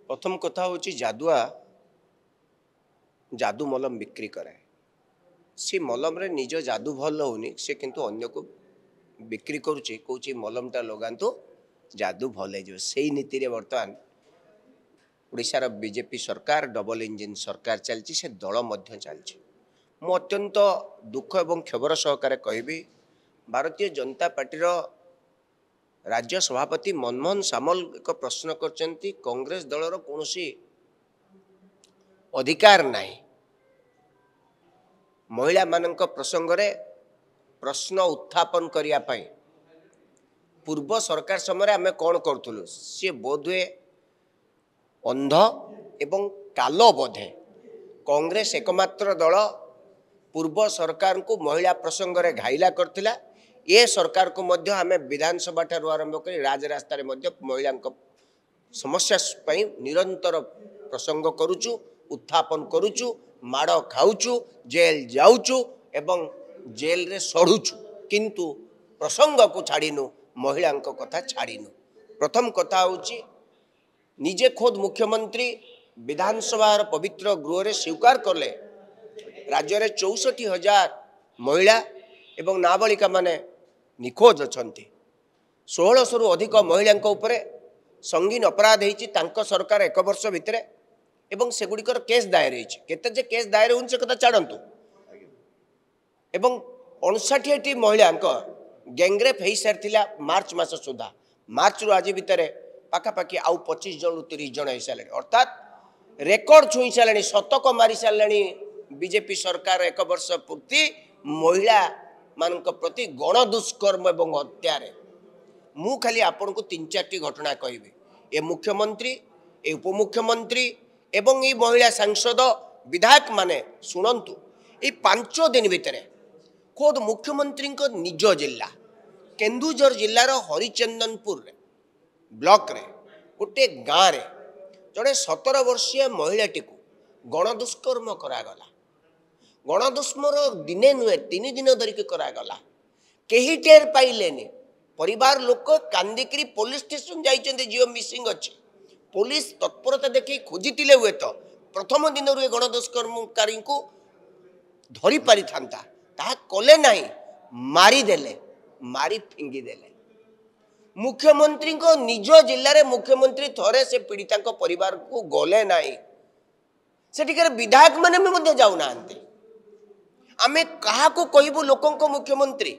प्रथम कथा हूँ जादुआ जादू मलम बिक्री करे सी मलम रे निज जादू भल होनी से किंतु अन्य को बिक्री करुचे कौची मलमटा लगातु जादू भल हो से नीति रे वर्तमान ओडिशार बीजेपी सरकार डबल इंजिन सरकार चलती से दल मध्य चलती मु अत्यंत दुख एवं क्षोभर सहकारे कहबी भारतीय जनता पार्टी राज्य सभापति मनमोहन सामल एक प्रश्न करचंती कांग्रेस दलर कौनसी अधिकार नहीं महिला मानक प्रसंग रे प्रश्न उत्थापन करिया पई पूर्व सरकार समय आमे कौन करूँ सी बोधे अंध एवं कालो बोधे कांग्रेस एकमात्र दल पूर्व सरकार को महिला प्रसंग रे घाइला करथिला ये सरकार को मध्य आमे विधानसभा ठारू आरंभ कर राजरास्ता महिला समस्या पई निरंतर प्रसंग करुचु उत्थापन करुचु माड़ खाऊचु जेल जाऊचु एवं जेल रे सड़ुचु किंतु प्रसंग को छाड़ीनु महिला कथा छाड़ीनु। प्रथम कथा होची निजे खोद मुख्यमंत्री विधानसभा पवित्र गृह रे स्वीकार करले राज्य रे 64,000 महिला एवं नाबालिका माने निखोज अछंती 1600 रु अधिक महिला उपरे संगीन अपराध होती सरकार एक वर्ष भितर एवं सेगुड़िकर केस दायर होती केते जे केस दायर हो से कथा छाड़तु एवं 59टी महिला गैंगरेप हो सारी मार्च मास सुधा मार्च रु आज भितर पाखापाखि आउ 25 जन 30 जन हो सारे अर्थात रेकर्ड छुई सारे शतक मारी सारे बीजेपी सरकार एक वर्ष पूर्ति महिला मानक प्रति गण दुष्कर्म एवं हत्या मु खाली आपन को 3-4टी घटना कहबी ए मुख्यमंत्री ए उपमुख्यमंत्री एवं ये महिला सांसद विधायक माने शुणु ये 5 दिन भितर खोद मुख्यमंत्री को निज जिला केन्दुझर जिलार हरिचंदनपुर ब्लॉक रे गोटे गाँव रे जड़े 17 वर्षीय महिलाटी को गणदुष्कर्म करागला गणदुष्कर्म दिने नुहे 3 दिन धरिकी करागला कहीं टेर पाइलेनी परिवार लोक कांदिकी पुलिस स्टेशन जाइए झील मिसिंग अच्छे पुलिस तत्परता देखी खोजी हुए तो प्रथम दिन गणदुष्कर्मकारी को धरी पारि था कले ना मारिदेले मारी फिंगिदेले मुख्यमंत्री को निज जिले में मुख्यमंत्री थरे से पीड़िता परिवार को गले ना सेठिकार विधायक मैंने जाऊना आमे कहा को कहबू लोकों मुख्यमंत्री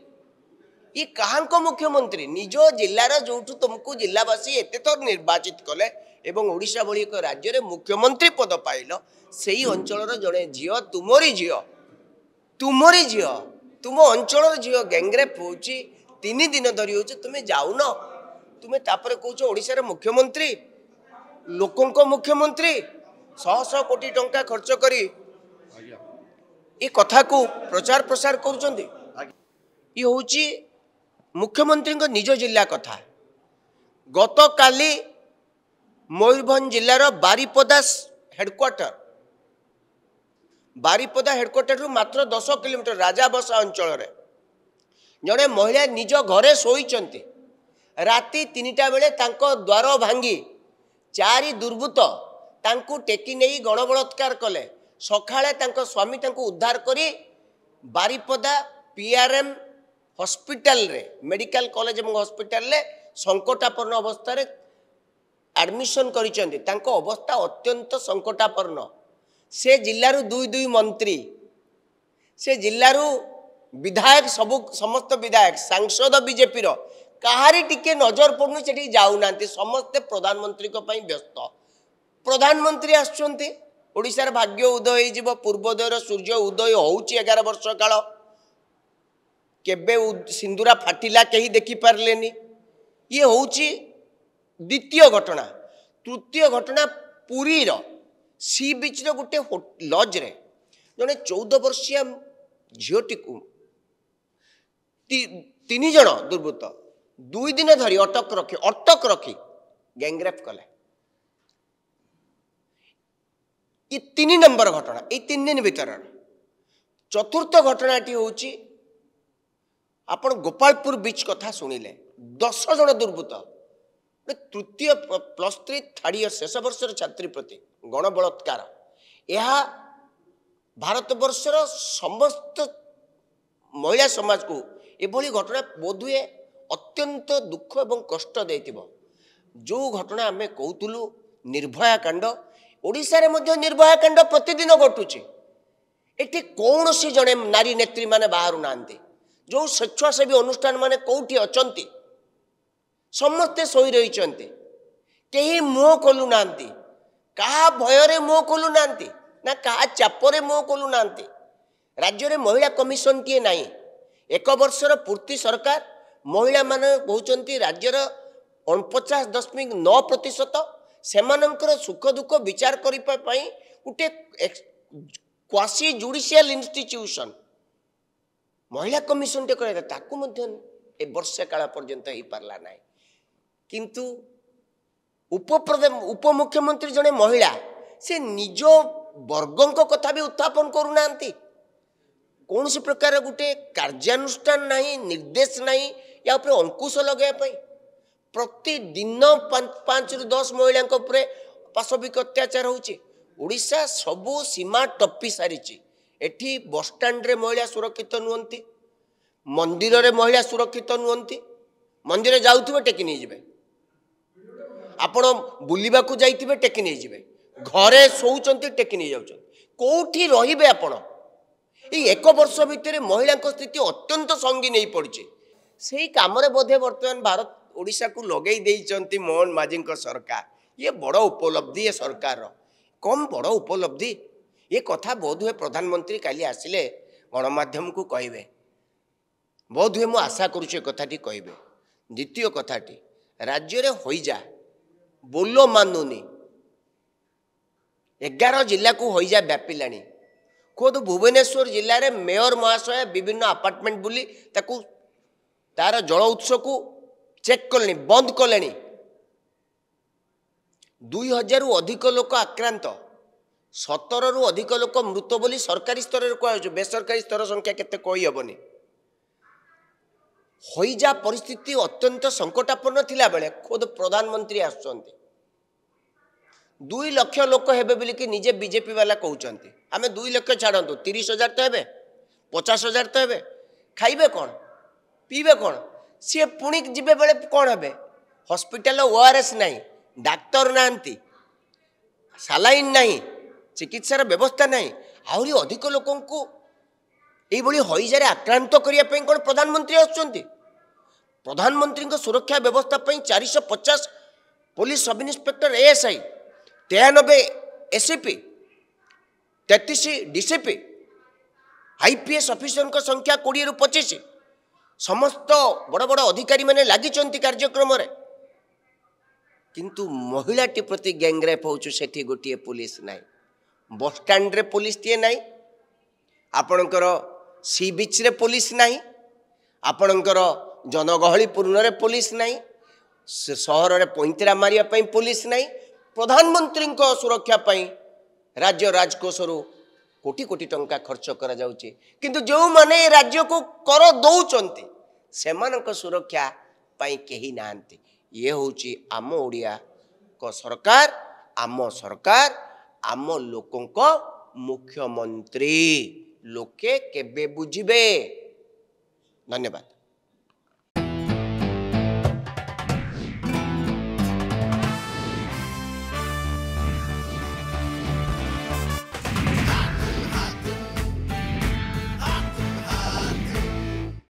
ये कहाँ को मुख्यमंत्री निज जिलार जो तुमको जिलावासी एत थर निर्वाचित कले एवं ओडिशा भली एक राज्य में मुख्यमंत्री पद पाइल से ही अंचल जड़े झील तुमरी झील तुम अंचल झील गैंगरेप हो 3 दिन धरी हो तुम्हें जाऊन तुम्हें तापर कौच ओडिशा मुख्यमंत्री लोकों मुख्यमंत्री 100 कोटी टंका खर्च करी ये कथा को प्रचार प्रसार कर ये हूँ मुख्यमंत्री निज जिला कथा गत काली मयूरभंज जिलार बारिपदा हेडक्वार्टर रु मात्र 10 किलोमीटर राजाबसा अंचल रे जड़े महिला निज घरे शोईचंती राति 3टा बेले तांको द्वार भांगी 4 दुर्बृत्त तांको टेकी नहीं गणबलात्कार कले सकाळे तांको स्वामी तांको उद्धार करी बारिपदा पीआरएम हॉस्पिटल रे मेडिकल कॉलेज एवं हॉस्पिटल रे संकटापन्न अवस्था रे एडमिशन करिसेंती तांको अवस्था अत्यंत संकटापन्न से जिल्लारू 2 मंत्री से जिल्लारू विधायक समस्त विधायक सांसद बीजेपी रो कहारी टिके नजर पड़नु सेठी जाऊना समस्ते प्रधानमंत्री को पई व्यस्त प्रधानमंत्री आछंती ओडिशार भाग्य उदय हो पूर्वोदयर सूर्य उदय होउची 11 वर्ष काल केबे सिंदूरा फाटिला कहीं देखी पारलेनी ये होउची द्वितीय घटना। तृतीय घटना पुरी रो सी बीच रो गोटे लॉज रे जने 14 वर्षीय झीटी को 3 जन दुर्बृत्त 2 दिन धरी अटक रखी गैंगरेप कले ये 3 नंबर घटना ये 3 दिन भीतर। चतुर्थ घटनाटी होची आपण गोपालपुर बीच कथा शुणिले 10 जन दुर्बृत्त तृतीय +3 थर्ड इयर शेष वर्षर छात्री प्रति गणबलात्कार यह भारत वर्षर समस्त महिला समाज को एभली घटना बोधुए अत्यंत दुख एवं कष्ट देथिबो। जो घटना आम कहूलु निर्भया कांड ओडिशा रे मध्य निर्भया कांड प्रतिदिन घटुचे। एटी कौन सी जड़े नारी नेत्री माने बाहर नांती जो स्वेच्छासेवी अनुष्ठान माने कौटी अचंती समस्ते सोई रही कहीं मुह खोलु नांती कहा भୟରେ मुह खोलु नांती ना कहा चापरे मुह खोलु नांती। राज्य रे महिला कमिशन टीए नाही। एक वर्षर पूर्ति सरकार महिला माने कहउचंती राज्यर 49.9% सेमानंकर सुख दुख विचार करि पई उटे क्वासी जुडिशियल इंस्टीट्यूशन महिला कमिशन टे करे ताकू मध्य ए वर्ष काल पर्यंत ही पारला नाही। किंतु उपमुख्यमंत्री जने महिला से निज वर्गों कथा भी उत्थापन करू नांती। कौन सी प्रकार गुटे कार्यानुष्ठान नहीं निर्देश नहीं या ऊपर अंकुश लगे प्रतिदिन 5 ରୁ 10 महिला पाशविक अत्याचार होची। ओडिशा सबू सीमा टप्पी सारी एठी बस स्टैंड रे महिला सुरक्षित नुहंती मंदिर रे महिला सुरक्षित नुहंती। मंदिर जाउथिबे टेकी नहीं जिवे आपण बुलिबा को जाइथिबे टेकी नहीं जिवे घरे सोउचंती टेकी नहीं जाउचंती कोठी रहिबे आपण। एक वर्ष भितर महिला स्थिति अत्यंत संगीन नहीं पड़ी से कम बोधे बर्तमान भारत ओडिशा को लगे देइचंती मोहन माझी सरकार। ये बड़ उपलब्धि ये सरकार कम बड़ उपलब्धि ये कथा बोध हुए प्रधानमंत्री काली आसिले गणमाध्यम को कहे बोध हुए मु आशा करुचे कथाटी कहे। द्वितीय कथाटी राज्य रे होइजा बोलो मानुनी 11 जिला को होइजा व्यापिलानी। खुद भुवनेश्वर जिले में मेयर महाशय विभिन्न अपार्टमेंट बुली ताकू तार जल उत्स को चेक कले बंद कले। 2000 रु अधिक लोक आक्रांत 17 रु अधिक लोक मृत बोली सरकारी स्तर में कह बेसरकारी स्तर संख्या केते कही हेबनी। होइजा परिस्थिति अत्यंत संकटापन्न थिला बेले खुद प्रधानमंत्री आसुचंती 2 लाख लोक हेबे बोली कि निजे बीजेपी वाला कहउचंती आमे 2 लाख छाड़ंतु 30,000 तो हेबे 50,000 तो हेबे खाइबे कौन पीबे कौन सी पुणी जीवे बेले कौन हेबे हॉस्पिटल ओआरएस नहीं डाक्तर नांती सालाइन नहीं चिकित्सार व्यवस्था नहीं आहरी अधिक लोकों को यही हईजा आक्रांत करने कौन प्रधानमंत्री आसुचंती। प्रधानमंत्री सुरक्षा व्यवस्था 450 police sub inspector ASI 93 ACP 33 DCP IPS officer संख्या 20 रु 25 समस्त बड़ बड़ अधिकारी माने लागी कार्यक्रम रे। किंतु महिलाटी प्रति गैंगरेप होचु सेठी गोटे पुलिस नाई बस स्टैंड रे पुलिस टीए नाई आपणकर सी बीच रे पुलिस नाई आपणकर जनगहलीपूर्ण रे पुलिस नाई सहर रे पैंतरा मारिया पई पुलिस नाई। प्रधानमंत्री सुरक्षा पई राज्य राजकोष कोटी कोटी टंका खर्च करा जाउची किंतु जो माने राज्य को कर दौचंती सेमानक सुरक्षा पई केही नांती। ये होची आम ओडिया को सरकार आम लोकों को मुख्यमंत्री लोके केबे बुझिबे। धन्यवाद।